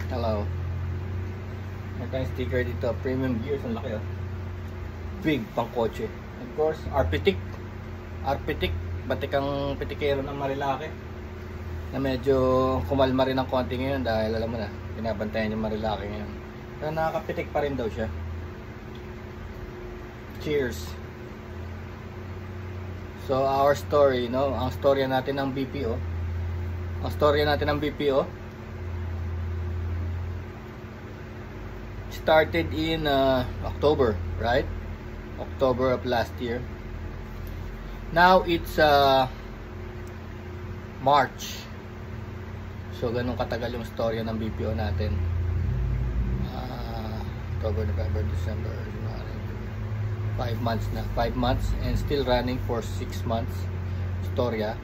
Hello. May tayong sticker dito. Premium gears. Ang laki, oh. Big pang kotse. Of course, Arpitic. Arpitic. Batikang pitikero ng Marilaki. Na medyo kumalma rin ng konti ngayon dahil alam mo na, binabantayan yung Marilaki ngayon. Pero nakakapitik pa rin daw siya. Cheers. So our story, no? Ang storya natin ng BPO. Ang storya natin ng BPO started in October, right? October of last year. Now it's March. So ganun katagal yung storya ng BPO natin. October, November, December, January. 5 months na. 5 months and still running for 6 months. Storya.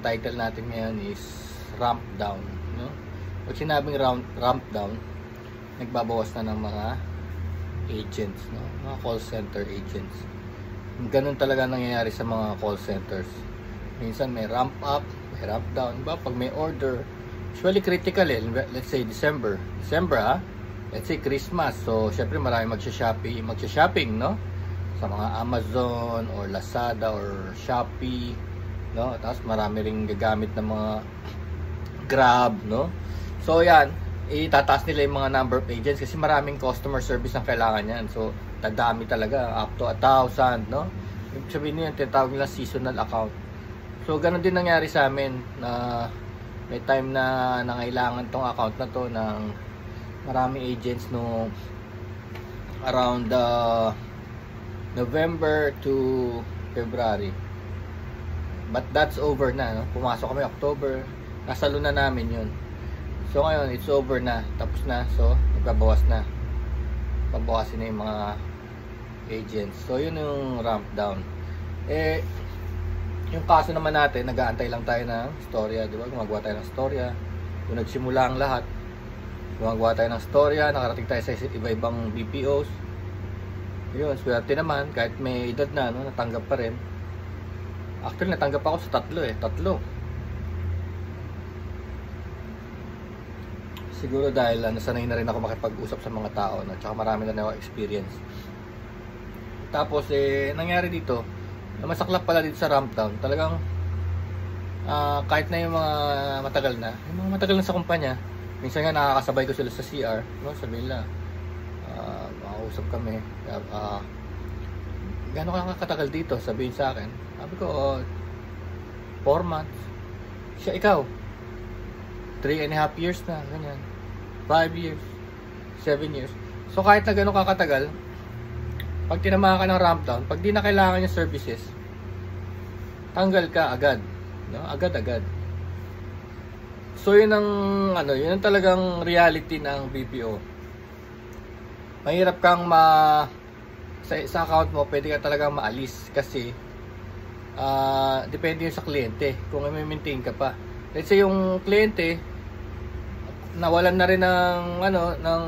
Title natin ngayon is Ramp Down, no? Pag sinabing ramp down, nagbabawas na ng mga agents, no? Mga call center agents. Ganun talaga nangyayari sa mga call centers. Minsan may ramp up, may ramp down. Diba? Pag may order, usually critical eh. Let's say December, let's say Christmas. So syempre marami magsha-shopping, no? Sa mga Amazon or Lazada or Shopee, no? Tapos marami ring gagamit ng mga Grab, no? So yan, itataas nila yung mga number of agents kasi maraming customer service ang kailangan yan. So tadami talaga, up to 1,000, no? Ibig sabihin nyo yan, tinatawag nila seasonal account. So ganun din nangyari sa amin na may time na nangailangan tong account na to ng maraming agents no around November to February. But that's over na, no? Pumasok kami October, nasalo na namin yun. So ngayon, it's over na, tapos na. So nagbabawas na, pabawasin na yung mga agents. So yun yung ramp down. Yung kaso naman natin, nag-aantay lang tayo ng storya, di ba? Gumagawa tayo ng storya. Kung nagsimula ang lahat, gumagawa tayo ng storya, nakarating tayo sa iba-ibang BPOs. Yun, swerte naman, kahit may edad na, no, natanggap pa rin. Actually, natanggap ako sa tatlo. Siguro dahil nasanay na rin ako makipag-usap sa mga tao, no? Tsaka marami na ako experience. Tapos, nangyari dito, masaklap pala dito sa ramp down. Talagang kahit na yung mga matagal na sa kumpanya, minsan nga nakakasabay ko sila sa CR, no? Sabihin nila, makausap kami, gano'n ka katagal dito? Sabihin sa akin. Sabi ko, 4 months. Siya, ikaw 3.5 years na, ganyan, 5 years, 7 years. So kahit na gano'n ka katagal, pag tinamaan ka ng ramp down, pag di na kailangan yung services, tanggal ka agad, no? Agad-agad. So yun ang yun ang talagang reality ng BPO. Mahirap kang sa account mo, pwede ka talagang maalis kasi depende yun sa kliyente kung may maintain ka pa. Let's say yung kliyente nawalan na rin ng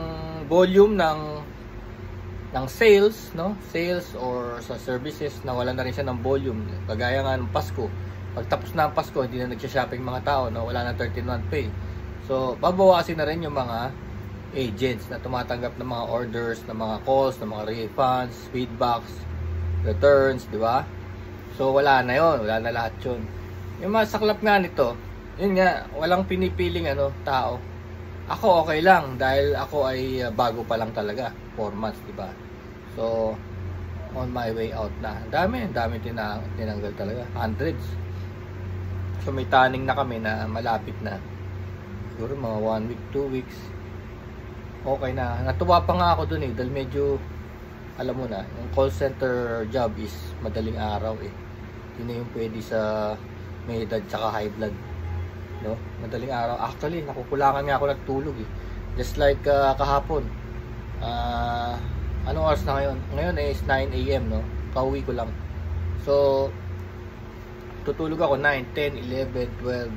volume ng sales, no? Sales or sa services, nawalan na rin siya ng volume. Kagaya nga ng Pasko. Pagtapos na ang Pasko, hindi na nagsha-shopping mga tao, no? Wala na 13-month pay. So, babawasin na rin yung mga agents na tumatanggap ng mga orders, ng mga calls, ng mga refunds, feedbacks, returns, di ba? So, wala na yon, wala na lahat yun. Yung masaklap nga nito, yun nga, walang pinipiling tao. Ako okay lang dahil ako ay bago pa lang talaga, 4 months, di ba? So on my way out na. Dami tinanggal talaga, hundreds. So may tanning na kami na malapit na. Siguro mga 1 week, 2 weeks. Okay na. Natuwa pa nga ako dun dahil medyo alam mo na, yung call center job is madaling araw Hindi na yung pwede sa may edad tsaka high blood. No? Madaling araw. Actually, nakukulangan nga ako nagtulog Just like kahapon. Anong oras na ngayon? Ngayon is 9 AM, no? Kauwi ko lang. So, tutulog ako 9, 10, 11, 12.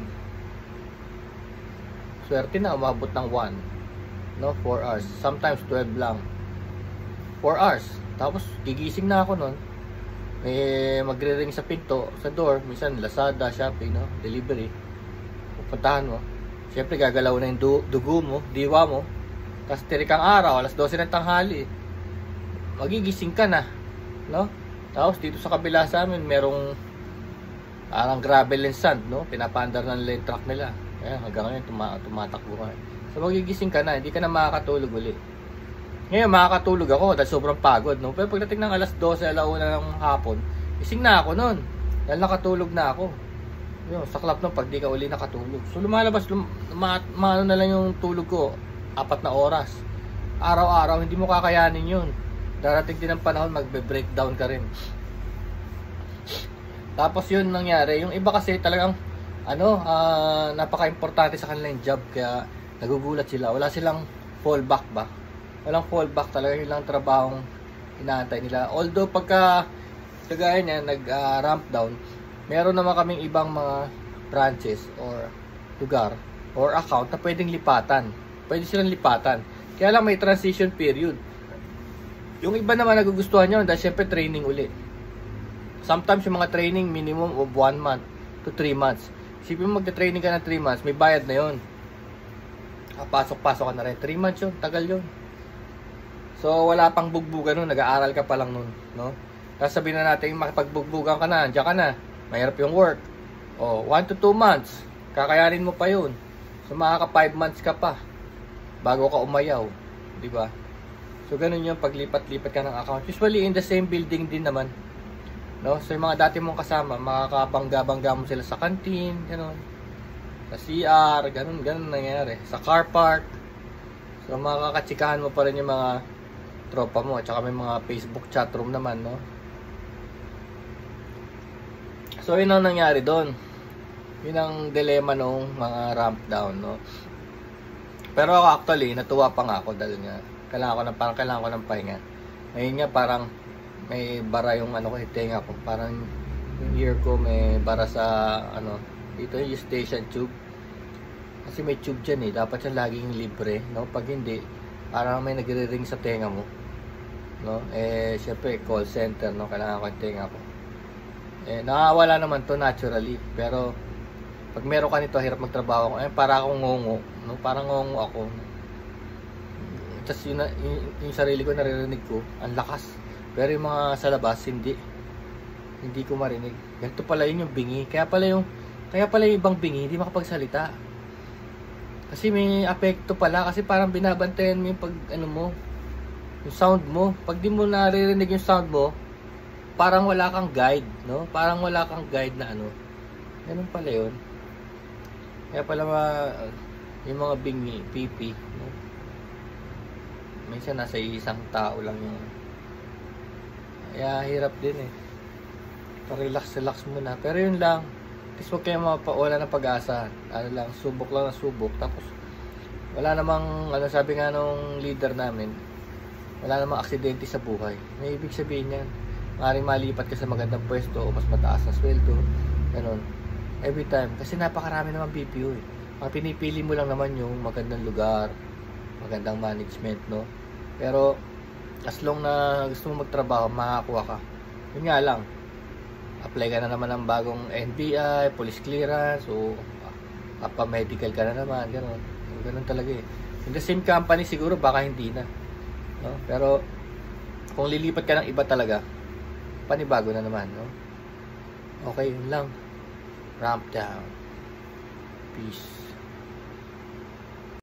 Swerte na, umabot ng 1. No? 4 hours. Sometimes 12 lang. 4 hours. Tapos, gigising na ako nun. May magre-ring sa pinto, sa door. Minsan, Lazada, Shopee, no? Delivery. Puntahan mo. Siyempre gagalaw na yung dugo mo, diwa mo. Tapos tirik ang araw, alas 12 ng tanghali. Magigising ka na, no? Tapos dito sa kabila sa amin, merong parang gravel and sand, no? Pinapandar na nila yung truck nila. Kaya hanggang ngayon tumatakbo ka. So magigising ka na, hindi ka na makakatulog ulit. Ngayon makakatulog ako dahil sobrang pagod, no? Pero pagdating ng alas 12, alauna ng hapon, gising na ako noon. Dahil nakatulog na ako. Yun, saklap no pag di ka uli nakatulog. So lumalabas, maano na lang yung tulog ko, 4 na oras. Araw-araw, hindi mo kakayanin yun. Darating din ang panahon, magbe-breakdown ka rin. Tapos yun nangyari, yung iba kasi talagang napaka-importante sa kanilang job, kaya nagugulat sila. Wala silang fallback ba? Walang fallback talaga, yun lang trabahong inaantay nila. Although pagka kagaya niya nag-ramp down, meron naman kaming ibang mga branches or lugar or account na pwedeng lipatan. Pwede silang lipatan. Kaya lang may transition period. Yung iba naman nagugustuhan nyo dahil syempre training uli. Sometimes yung mga training minimum of 1 month to 3 months. Isipin mo magta-training ka na 3 months, may bayad na yun. Pasok-pasok ka na rin. 3 months yun, tagal yun. So wala pang bugbugan nun, nag-aaral ka pa lang nun, no? Tapos sabihin na natin, makipagbugbugan ka na, andiyan ka na, mahirap yung work. O, 1 to 2 months, kakayanin mo pa yun. So makaka 5 months ka pa bago ka umayaw, di ba? So ganun yung paglipat-lipat ka ng account. Usually in the same building din naman, no? So yung mga dati mong kasama, makakabangga-bangga mo sila sa canteen, ganun. Sa CR, ganun nangyayari. Sa car park. So makakatsikahan mo pa rin yung mga tropa mo. At saka may mga Facebook chat room naman, no? So yun ang nangyari doon. Yun ang dilemma nung mga ramp down, no? Pero ako actually, natuwa pa nga ako dahil nga kailangan ko ng pahinga. Ngayon nga parang may bara yung ano ko, tenga ko. Parang yung ear ko may bara sa dito yung station tube. Kasi may tube dyan eh. Dapat siya laging libre, no? Pag hindi, parang may nagre-ring sa tenga mo, no? Syempre call center, no? Kailangan ko yung tenga ko. Nakawala naman to naturally. Pero pag meron ka nito, hirap magtrabaho ko. Para akong ngongo, no? Parang ngongo ako. Tapos yung sarili ko naririnig ko, ang lakas. Pero yung mga sa labas, hindi ko marinig. Ganito pala yun yung bingi. Kaya pala yung ibang bingi, hindi makapagsalita. Kasi may apekto pala. Kasi parang binabantayan mo yung yung sound mo. Pag di mo naririnig yung sound mo, parang wala kang guide, no? Parang wala kang guide na ganun pala yun. Kaya pala yung mga bingi, pipi, no? Minsan nasa isang tao lang yung. Kaya hirap din eh. Relax muna. Pero yun lang. Tapos huwag kayo wala na pag-asa. Subok lang na subok. Tapos wala namang, sabi nga nung leader namin, wala namang aksidente sa buhay. May ibig sabihin yan. Maaaring malipat ka sa magandang pwesto o mas mataas na sweldo. Ganun. Every time. Kasi napakarami naman BPO eh. Ang pinipili mo lang naman yung magandang lugar, magandang management, no? Pero as long na gusto mo magtrabaho, makakuha ka. Yun nga lang, apply ka na naman ng bagong NBI, police clearance, o medical ka na naman, ganun talaga eh. In the same company siguro baka hindi na, no? Pero kung lilipat ka ng iba talaga, panibago na naman, no? Okay, yun lang. Ramp down. Peace.